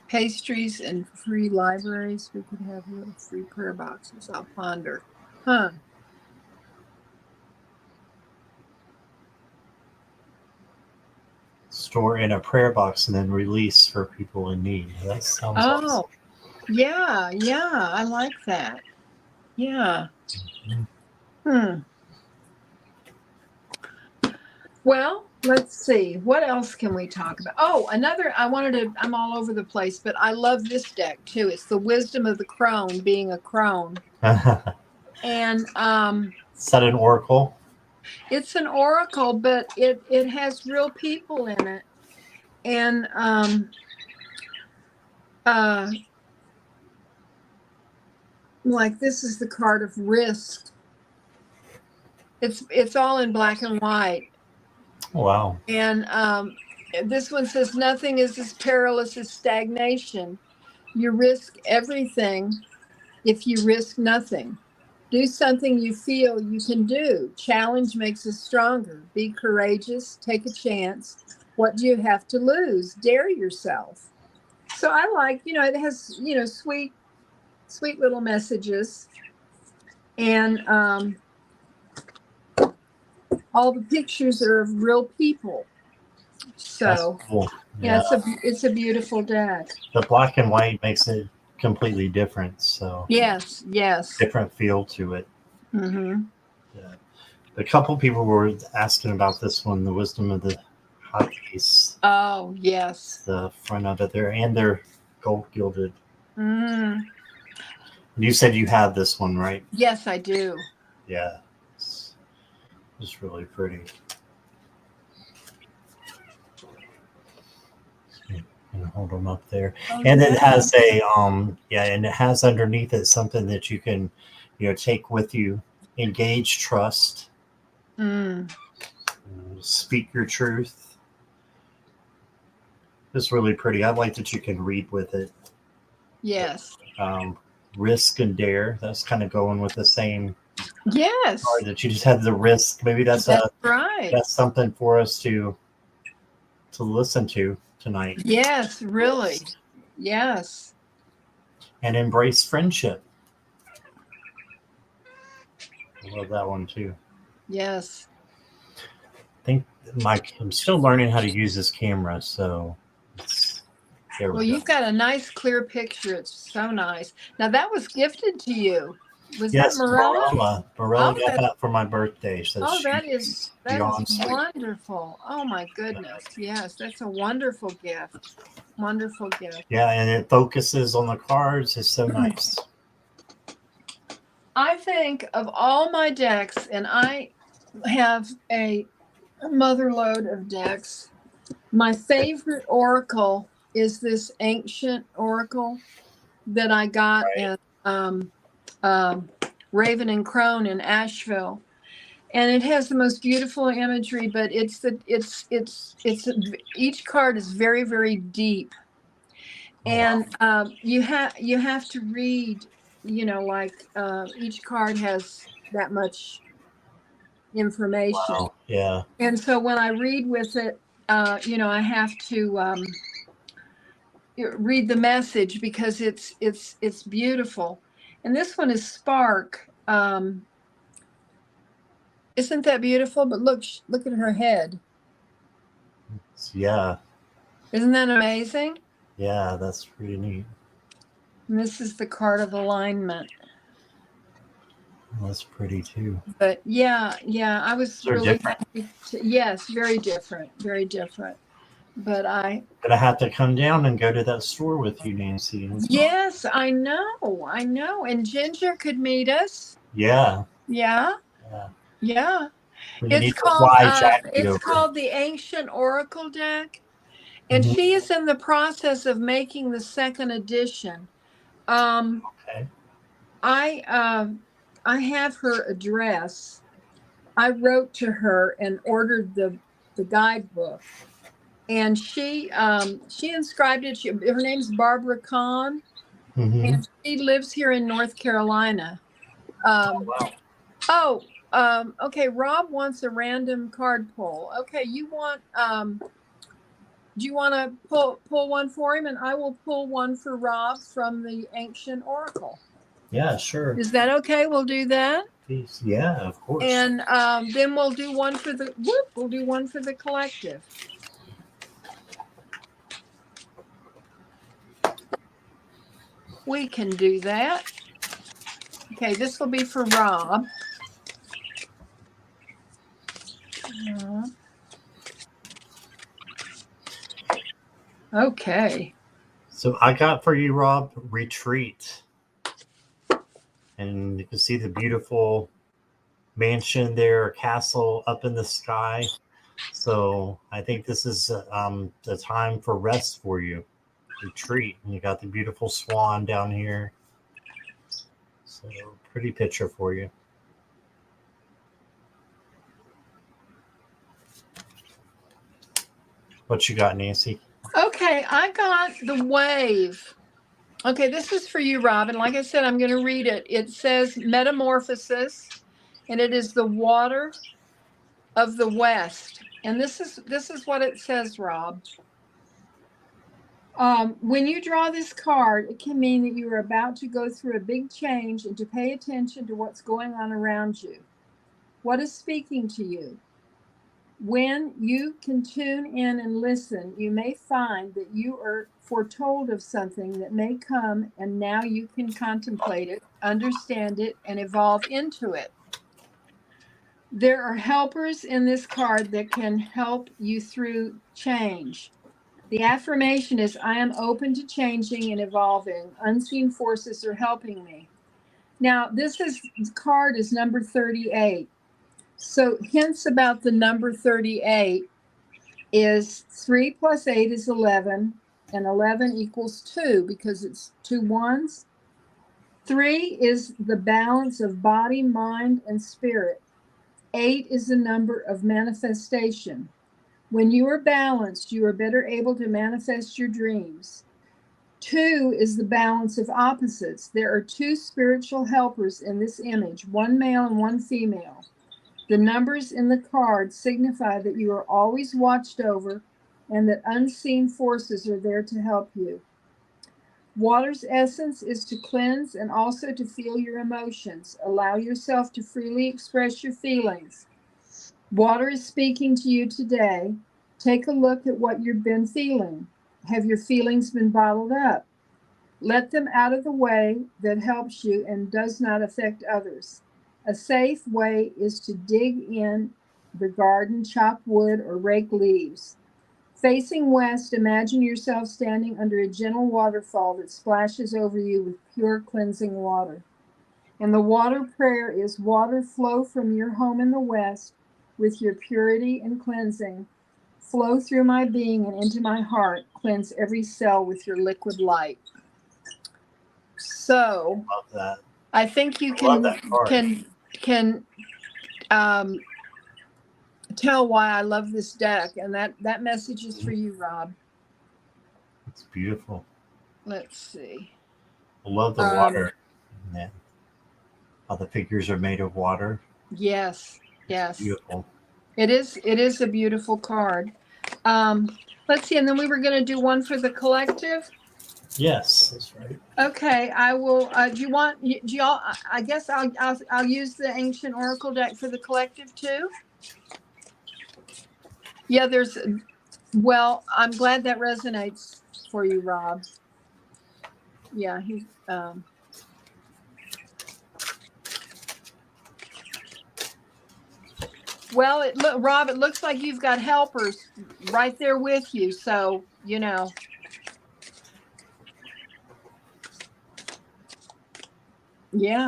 pastries and free libraries. We could have little free prayer boxes. I'll ponder. Huh. Store in a prayer box and then release for people in need. That sounds awesome. Yeah, I like that. Yeah. Hmm. Well, let's see. What else can we talk about? Oh, I'm all over the place, but I love this deck too. It's the Wisdom of the Crone, being a crone. And is that an oracle? It's an oracle, but it has real people in it. And like this is the card of risk. It's all in black and white. Wow. And this one says nothing is as perilous as stagnation. You risk everything if you risk nothing. Do something you feel you can do. Challenge makes us stronger. Be courageous. Take a chance. What do you have to lose? Dare yourself. So I like, it has, sweet little messages. And all the pictures are of real people. So that's cool. yeah, it's a beautiful deck. The black and white makes it completely different. So yes, different feel to it. Mm-hmm. Yeah. A couple people were asking about this one, the wisdom of the hot piece. Oh yes, the front of it there, and they're gold gilded. Mm. You said you have this one, right? Yes, I do. Yeah, it's really pretty. And hold them up there, and it has a and it has underneath it something that you can, take with you. Engage, trust, speak your truth. It's really pretty. I like that you can read with it. Yes. Risk and dare. That's kind of going with the same. Yes. Card that you just have the risk. Maybe that's right. That's something for us to listen to tonight. Yes, really. Yes. And embrace friendship. I love that one too. Yes. I think I'm still learning how to use this camera, so you've got a nice clear picture. It's so nice. Now that was gifted to you. Was yes, that Morella? Morella got that for my birthday. So that is wonderful. Oh my goodness. Yes, that's a wonderful gift. Wonderful gift. Yeah, and it focuses on the cards. It's so nice. I think of all my decks, and I have a mother load of decks. My favorite oracle is this ancient oracle that I got Right. at um, Raven and Crone in Asheville, and it has the most beautiful imagery. But each card is very, very deep, Oh, wow. and you have to read. Like each card has that much information, Wow. Yeah. and so when I read with it, I have to read the message because it's beautiful. And this one is Spark. Isn't that beautiful? But look at her head. Yeah. Isn't that amazing? Yeah. That's pretty neat. And this is the card of alignment. That's pretty too. But yeah, I was They're really different. happy yes, very different, very different. But Gonna have to come down and go to that store with you, Nancy. yes, I know. And Ginger could meet us. Yeah. Yeah, Yeah. yeah. We It's need to called fly uh, Jackie it's over. called the Ancient Oracle deck. And Mhm. she is in the process of making the second edition. Um, Okay. I have her address. I wrote to her and ordered the guidebook, and she inscribed it. Her name's Barbara Kahn, Mm-hmm. and she lives here in North Carolina. Oh, Um, wow. oh, okay. Rob wants a random card pull. Okay, do you want to pull one for him, and I will pull one for Rob from the Ancient Oracle? Yeah, sure. Is that okay? We'll do that, Please. Yeah, of course. and then we'll do one for the We'll do one for the collective. We can do that. Okay, this will be for Rob. Okay. So I got for you, Rob, Retreat. And you can see the beautiful mansion there, castle up in the sky. So I think this is the time for rest for you. Retreat. And you got the beautiful swan down here. So pretty picture for you. What you got, Nancy? Okay, I got the wave. Okay, this is for you, Robin. Like I said, I'm going to read it. It says metamorphosis, and it is the water of the West. And this is what it says, Rob. When you draw this card, it can mean that you are about to go through a big change and to pay attention to what's going on around you. What is speaking to you? When you can tune in and listen, you may find that you are foretold of something that may come, and now you can contemplate it, understand it, and evolve into it. There are helpers in this card that can help you through change. The affirmation is, I am open to changing and evolving. Unseen forces are helping me. Now, this card is number 38. So hints about the number 38 is 3 plus 8 is 11, and 11 equals 2 because it's two ones. 3 is the balance of body, mind, and spirit. 8 is the number of manifestation. When you are balanced, you are better able to manifest your dreams. 2 is the balance of opposites. There are two spiritual helpers in this image, one male and one female. The numbers in the card signify that you are always watched over and that unseen forces are there to help you. Water's essence is to cleanse and also to feel your emotions. Allow yourself to freely express your feelings. Water is speaking to you today. Take a look at what you've been feeling. Have your feelings been bottled up? Let them out of the way that helps you and does not affect others. A safe way is to dig in the garden, chop wood, or rake leaves. Facing west, imagine yourself standing under a gentle waterfall that splashes over you with pure cleansing water. And the water prayer is water flow from your home in the west with your purity and cleansing. Flow through my being and into my heart. Cleanse every cell with your liquid light. So Love that. I think you I love that card. can tell why I love this deck, and that message is for you, Rob. It's beautiful. Let's see. I love the water. Yeah. How the figures are made of water. Yes, yes. Beautiful. It is a beautiful card. Let's see, and then we were going to do one for the collective. Yes, that's right. Okay, I will. Do y'all? I guess I'll use the Ancient Oracle deck for the collective too. Yeah, well, I'm glad that resonates for you, Rob. Yeah, he's. Well, Rob, it looks like you've got helpers right there with you. So, yeah,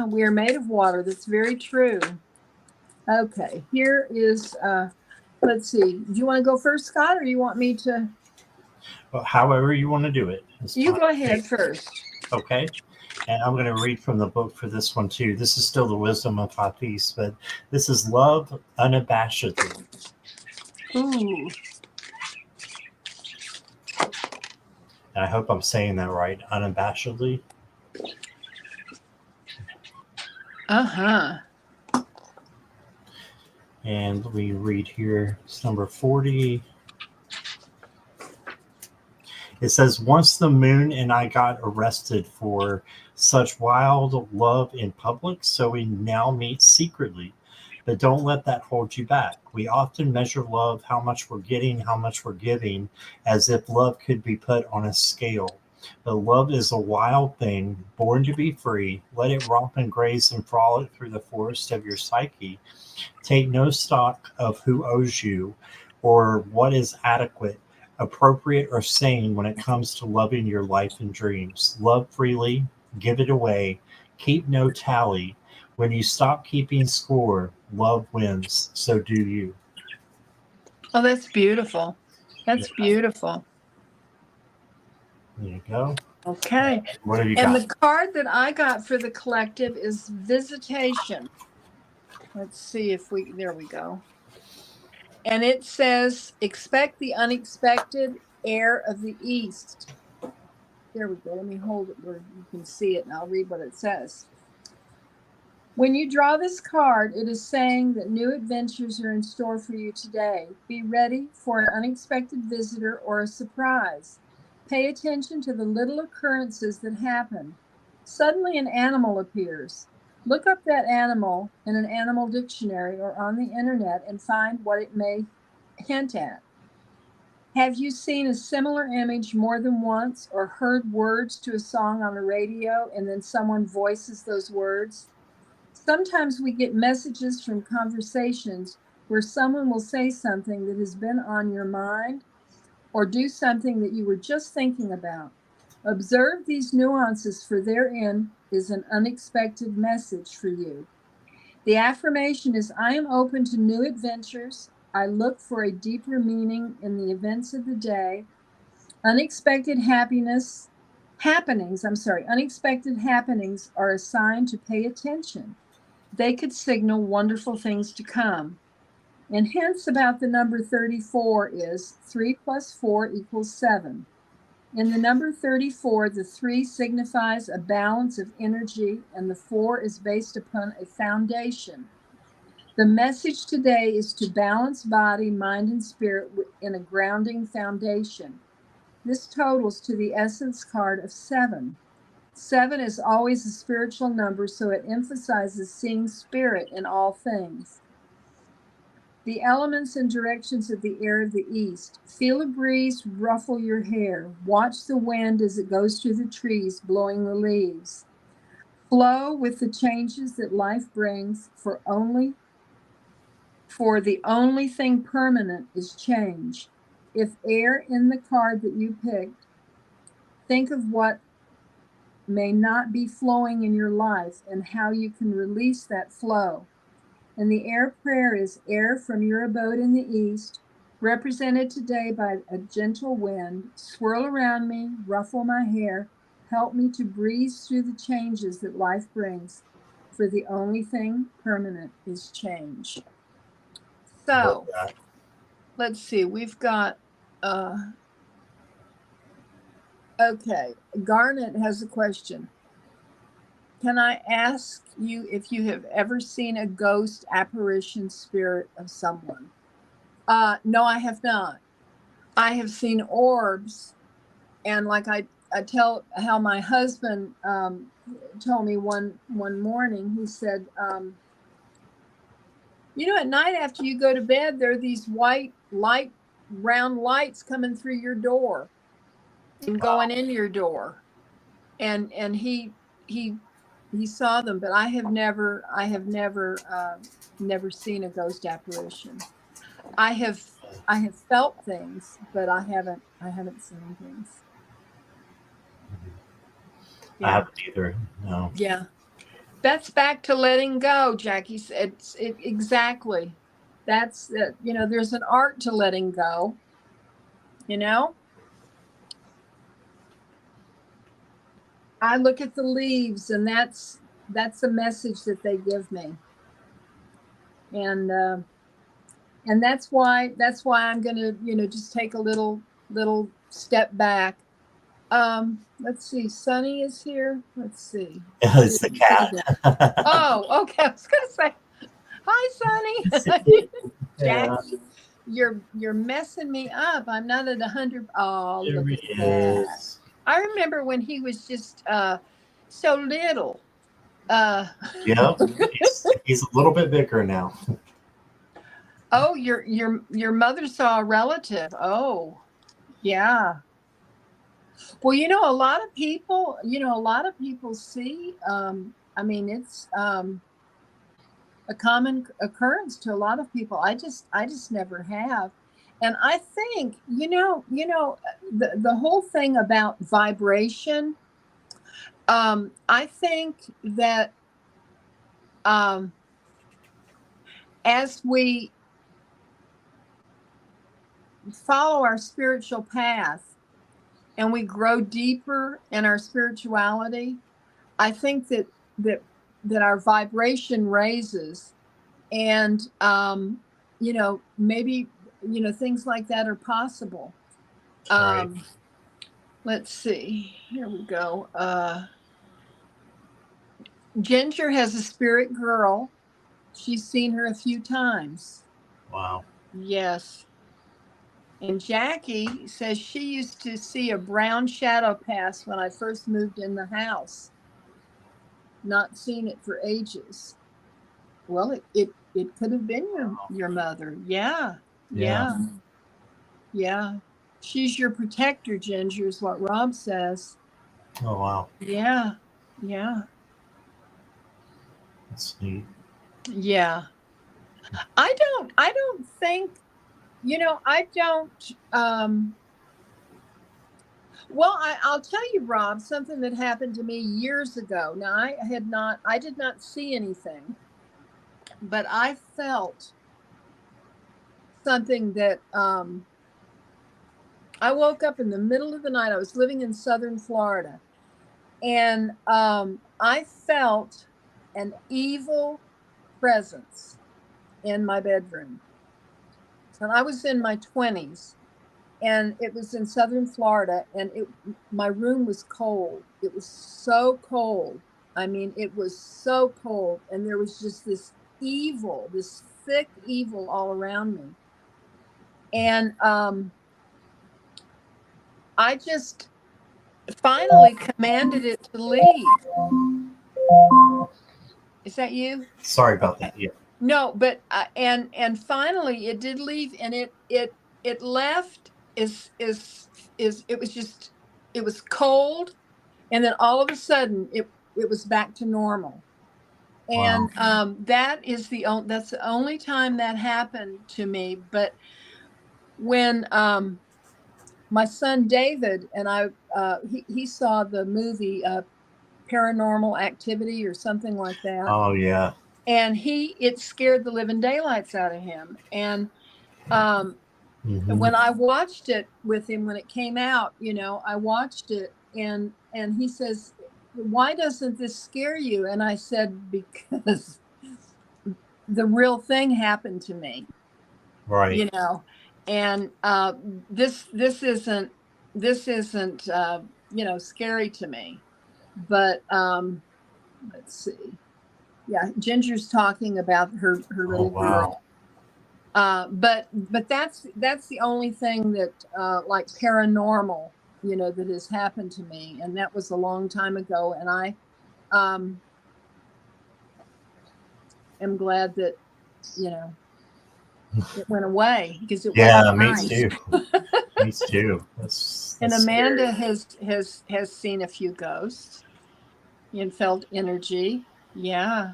we are made of water. That's very true. Okay, here is, let's see. Do you want to go first, Scott, or you want me to? Well, however you want to do it. You go ahead first. Okay. And I'm going to read from the book for this one too. This is still the Wisdom of Hafiz, but this is Love Unabashedly. Ooh. And I hope I'm saying that right. Unabashedly. Uh-huh. And we read here, it's number 40. It says, once the moon and I got arrested for such wild love in public, so we now meet secretly. But don't let that hold you back. We often measure love, how much we're getting, how much we're giving, as if love could be put on a scale. But love is a wild thing, born to be free. Let it romp and graze and frolic through the forest of your psyche. Take no stock of who owes you or what is adequate, appropriate, or sane when it comes to loving your life and dreams. Love freely, give it away, keep no tally. When you stop keeping score, love wins. So do you. Oh, that's beautiful. That's beautiful. There you go. Okay. What have you and got? The card that I got for the collective is Visitation. Let's see if there we go. And it says, expect the unexpected air of the East. There we go. Let me hold it where you can see it, and I'll read what it says. When you draw this card, it is saying that new adventures are in store for you today. Be ready for an unexpected visitor or a surprise. Pay attention to the little occurrences that happen. Suddenly an animal appears. Look up that animal in an animal dictionary or on the internet and find what it may hint at. Have you seen a similar image more than once or heard words to a song on the radio and then someone voices those words? Sometimes we get messages from conversations where someone will say something that has been on your mind or do something that you were just thinking about. Observe these nuances, for therein is an unexpected message for you. The affirmation is, I am open to new adventures. I look for a deeper meaning in the events of the day. Unexpected happenings are a sign to pay attention. They could signal wonderful things to come. And hints about the number 34 is 3 plus 4 equals 7. In the number 34, the 3 signifies a balance of energy, and the 4 is based upon a foundation. The message today is to balance body, mind, and spirit in a grounding foundation. This totals to the essence card of 7. 7 is always a spiritual number, so it emphasizes seeing spirit in all things. The elements and directions of the air of the east. Feel a breeze ruffle your hair. Watch the wind as it goes through the trees, blowing the leaves. Flow with the changes that life brings, for the only thing permanent is change. If air in the card that you picked, think of what may not be flowing in your life and how you can release that flow. And the air prayer is air from your abode in the east, represented today by a gentle wind, swirl around me, ruffle my hair, help me to breeze through the changes that life brings. For the only thing permanent is change. So let's see, we've got, okay, Garnet has a question. Can I ask you if you have ever seen a ghost, apparition, spirit of someone? No, I have not. I have seen orbs, and like I tell how my husband told me one morning, he said, you know, at night after you go to bed, there are these white light, round lights coming through your door and going in your door, and he saw them, but I have never never seen a ghost apparition. I have felt things, but I haven't seen things. I haven't either. No. Yeah. That's back to letting go, Jackie said. Exactly. That's you know, there's an art to letting go. You know, I look at the leaves, and that's a message that they give me, and that's why I'm gonna, you know, just take a little step back. Let's see, Sunny is here. Let's see. It's the cat. Oh, okay. I was gonna say, hi, Sunny. Yeah. Jackie, you're messing me up. I'm not at 100. Oh, There look he at that. is. I remember when he was just so little. Yep. He's a little bit bigger now. Oh, your mother saw a relative. Oh, yeah. Well, you know, a lot of people see. I mean, it's a common occurrence to a lot of people. I just never have. And I think, you know, the whole thing about vibration, I think that as we follow our spiritual path and we grow deeper in our spirituality, I think that our vibration raises, and you know, maybe, you know, things like that are possible. Right. Let's see, here we go. Ginger has a spirit girl. She's seen her a few times. Wow. Yes. And Jackie says she used to see a brown shadow pass when I first moved in the house. Not seen it for ages. Well, it could have been your mother. Yeah. Yeah. Yeah. She's your protector, Ginger, is what Rob says. Oh wow. Yeah. Yeah. That's neat. Yeah. I don't think, you know, I don't well, I'll tell you, Rob, something that happened to me years ago. Now, I did not see anything, but I felt something that I woke up in the middle of the night. I was living in Southern Florida, and I felt an evil presence in my bedroom. And I was in my 20s, and it was in Southern Florida, and my room was cold. It was so cold. I mean, it was so cold, and there was just this evil, this thick evil all around me. And I just finally commanded it to leave. Is that you? Sorry about that. Yeah. No, but and finally it did leave, and it left. It was just, it was cold, and then all of a sudden it was back to normal. And Wow. that's the only time that happened to me. But when my son David and I, he saw the movie paranormal activity or something like that. Oh yeah. And it scared the living daylights out of him. And when I watched it with him, when it came out, I watched it, and he says, "Why doesn't this scare you?" And I said, "Because the real thing happened to me." Right. And this isn't scary to me. But let's see. Yeah, Ginger's talking about her Oh little wow. girl. But that's the only thing that like paranormal, that has happened to me, and that was a long time ago. And I am glad that it went away, because it Yeah, wasn't me nice. too. Me too. That's And Amanda scary. has seen a few ghosts and felt energy. Yeah.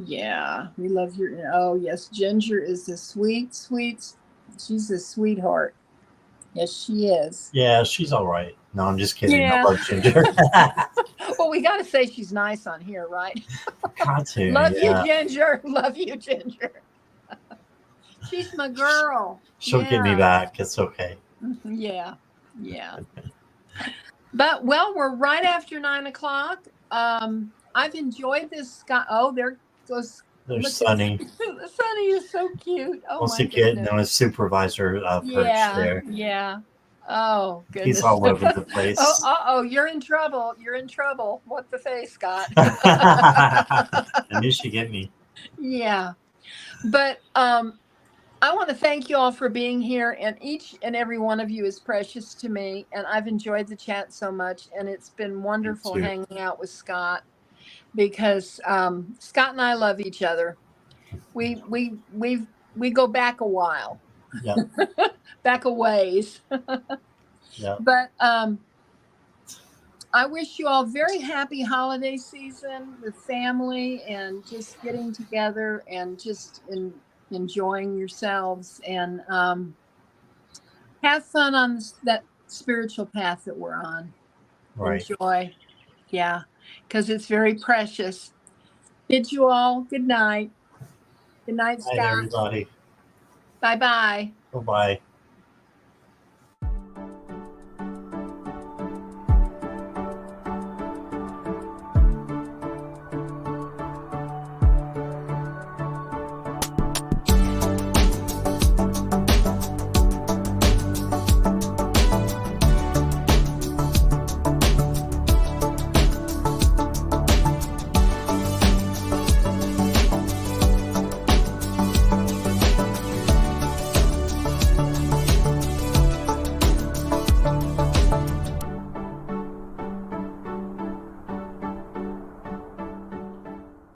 Yeah, we love your. Oh yes, Ginger is a sweet. She's a sweetheart. Yes, she is. Yeah, she's all right. No, I'm just kidding. I Yeah. love Ginger. Well, we got to say she's nice on here, right? Got to, Love you, yeah. Ginger. Love you, Ginger. She's my girl. She'll get me Yeah. back. It's okay. Yeah. Yeah. But we're right after 9 o'clock. I've enjoyed this. Scott. Oh, there goes. There's Look at Sunny. Sunny is so cute. Oh Wants my to get goodness. no his supervisor perch Yeah. there. Yeah. Oh He's goodness. all over the place. Oh, you're in trouble. You're in trouble. What the face, Scott? I knew she'd get me. Yeah. But I want to thank you all for being here, and each and every one of you is precious to me, and I've enjoyed the chat so much, and it's been wonderful hanging out with Scott, because Scott and I love each other. We go back a while. Yep. Back a ways. Yep. But I wish you all very happy holiday season with family, and just getting together and just enjoying yourselves, and have fun on that spiritual path that we're on. Right. Enjoy. Yeah, because it's very precious. Bid you all good night. Good night, Bye, Scott. everybody. Bye-bye. Bye-bye.